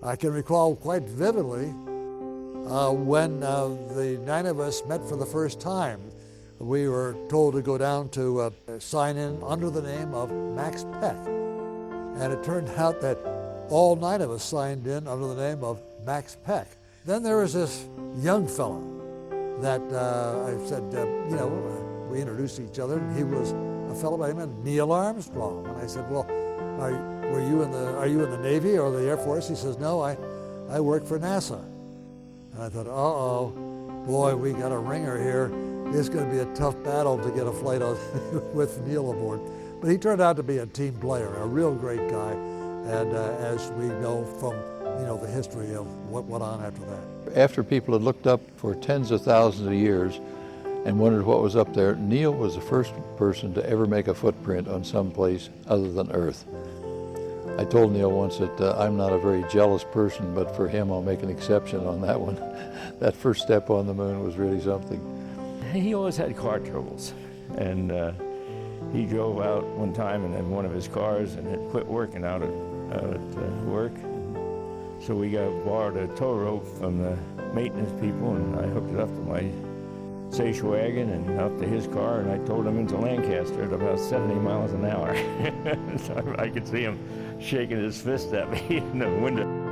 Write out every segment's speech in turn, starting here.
I can recall quite vividly when the 9 of us met for the first time. We were told to go down to sign in under the name of Max Peck. And it turned out that all 9 of us signed in under the name of Max Peck. Then there was this young fellow that I said, we introduced each other, and he was a fellow by the name of Neil Armstrong. And I said, well, are you in the Navy or the Air Force? He says, no, I work for NASA. And I thought, uh-oh, boy, we got a ringer here. It's going to be a tough battle to get a flight on with Neil aboard. But he turned out to be a team player, a real great guy. And as we know from the history of what went on after that. After people had looked up for tens of thousands of years and wondered what was up there, Neil was the first person to ever make a footprint on some place other than Earth. I told Neil once that I'm not a very jealous person, but for him I'll make an exception on that one. That first step on the moon was really something. He always had car troubles, and he drove out one time and in one of his cars and had quit working out at work. So we borrowed a tow rope from the maintenance people, and I hooked it up to my station wagon and up to his car, and I towed him into Lancaster at about 70 miles an hour. So I could see him shaking his fist at me in the window.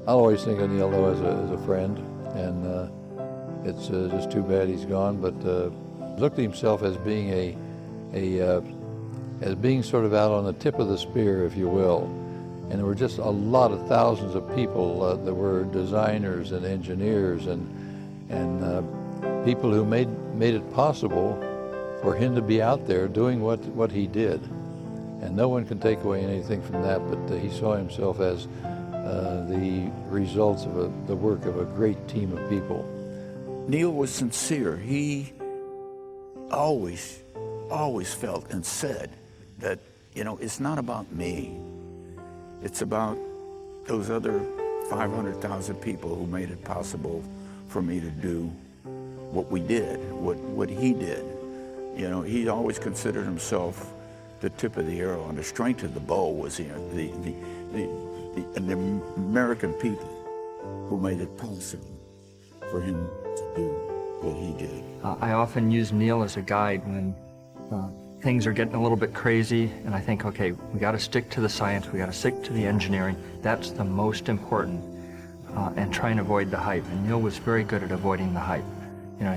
I'll always think of Neil, though, as a friend, and it's just too bad he's gone. But looked at himself as being as being sort of out on the tip of the spear, if you will. And there were just a lot of thousands of people that were designers and engineers and people who made it possible for him to be out there doing what he did. And no one can take away anything from that, but he saw himself as the results of the work of a great team of people. Neil was sincere. He always felt and said that, it's not about me. It's about those other 500,000 people who made it possible for me to do what we did, what he did. He always considered himself the tip of the arrow, and the strength of the bow was the American people who made it possible for him to do what he did. I often use Neil as a guide when things are getting a little bit crazy, and I think, okay, we got to stick to the science, we got to stick to the engineering. That's the most important, and try and avoid the hype. And Neil was very good at avoiding the hype.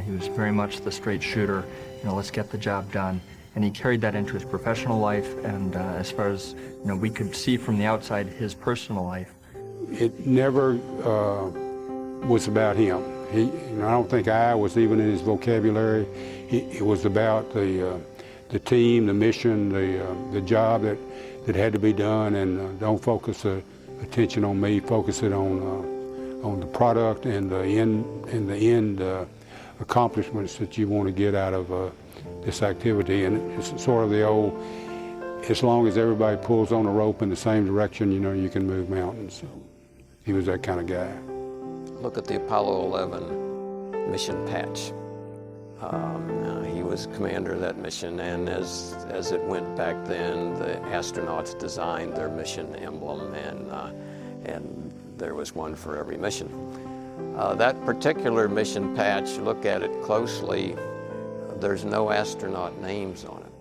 He was very much the straight shooter. Let's get the job done. And he carried that into his professional life, and as far as we could see from the outside, his personal life. It never was about him. I don't think I was even in his vocabulary. It was about the team, the mission, the job that had to be done, and don't focus attention on me. Focus it on the product and the end accomplishments that you want to get out of this activity. And it's sort of the old, as long as everybody pulls on the rope in the same direction, you can move mountains. So he was that kind of guy. Look at the Apollo 11 mission patch. He was commander of that mission, and as it went back then, the astronauts designed their mission emblem, and there was one for every mission. That particular mission patch, look at it closely, there's no astronaut names on it.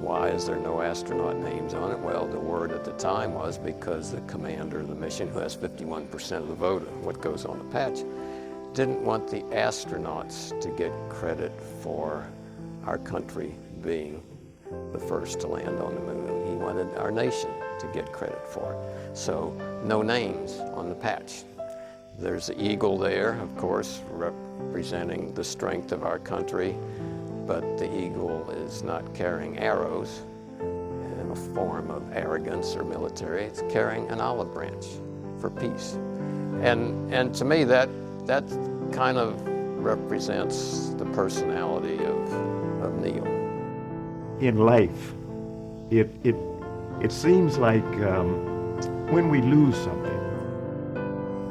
Why is there no astronaut names on it? Well, the word at the time was because the commander of the mission, who has 51% of the vote of what goes on the patch, didn't want the astronauts to get credit for our country being the first to land on the moon. He wanted our nation to get credit for it. So no names on the patch. There's the eagle there, of course, representing the strength of our country, but the eagle is not carrying arrows in a form of arrogance or military. It's carrying an olive branch for peace. And to me, that kind of represents the personality of Neil. In life, it seems like when we lose something,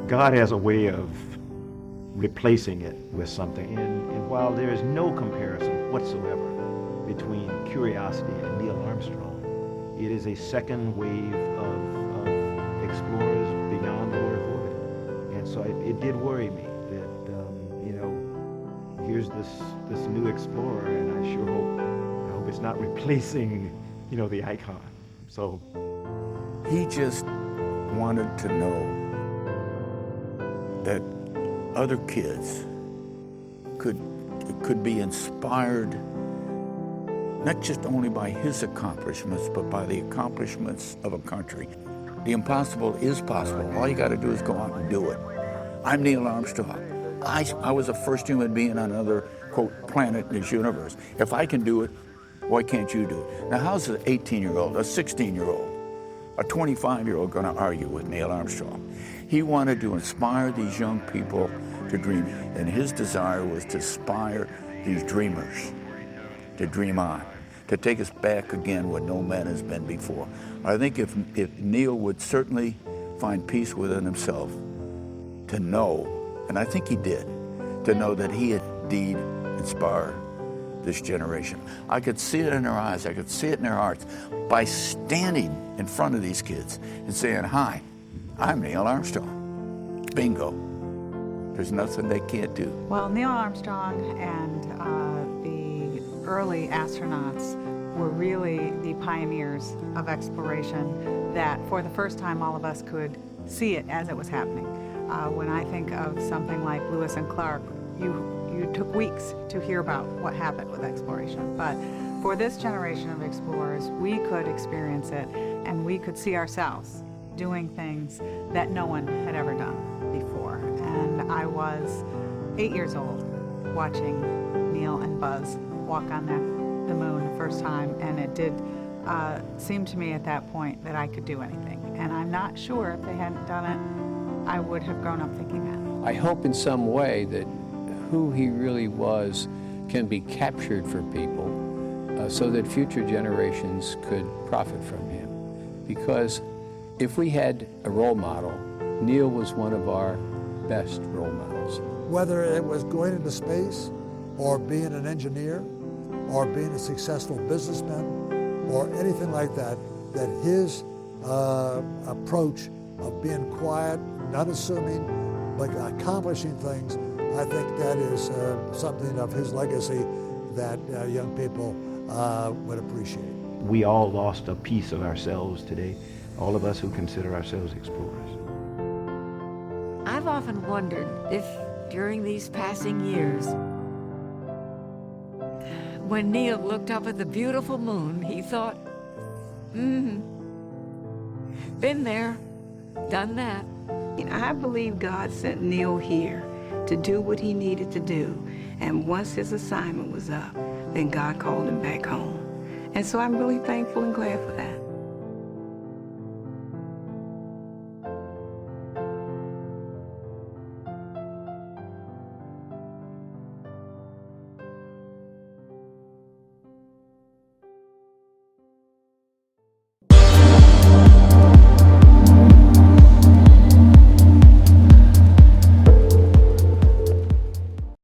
God has a way of replacing it with something. And while there is no comparison whatsoever between curiosity and Neil Armstrong, it is a second wave of explorers beyond the Earth orbit. And so it did worry me that, here's this new explorer, and I hope it's not replacing, the icon. So He just wanted to know that other kids could be inspired, not just only by his accomplishments, but by the accomplishments of a country. The impossible is possible. All you got to do is go out and do it. I'm Neil Armstrong. I was the first human being on another, quote, planet in this universe. If I can do it, why can't you do it? Now, how's an 18-year-old, a 16-year-old, a 25-year-old going to argue with Neil Armstrong? He wanted to inspire these young people to dream, and his desire was to inspire these dreamers to dream on, to take us back again where no man has been before. I think if Neil would certainly find peace within himself to know, and I think he did, to know that he had indeed inspired this generation. I could see it in their eyes, I could see it in their hearts, by standing in front of these kids and saying, "Hi, I'm Neil Armstrong." Bingo. There's nothing they can't do. Well, Neil Armstrong and the early astronauts were really the pioneers of exploration, that for the first time all of us could see it as it was happening. When I think of something like Lewis and Clark, you took weeks to hear about what happened with exploration. But for this generation of explorers, we could experience it, and we could see ourselves doing things that no one had ever done before. And I was 8 years old watching Neil and Buzz walk on the moon the first time, and it did seem to me at that point that I could do anything. And I'm not sure if they hadn't done it, I would have grown up thinking that. I hope in some way that who he really was can be captured for people so that future generations could profit from him. Because if we had a role model, Neil was one of our best role models. Whether it was going into space, or being an engineer, or being a successful businessman, or anything like that, that his approach of being quiet, not assuming, but accomplishing things, I think that is something of his legacy that young people would appreciate. We all lost a piece of ourselves today, all of us who consider ourselves explorers. I've often wondered if during these passing years, when Neil looked up at the beautiful moon, he thought, been there, done that. I believe God sent Neil here to do what he needed to do. And once his assignment was up, then God called him back home. And so I'm really thankful and glad for that.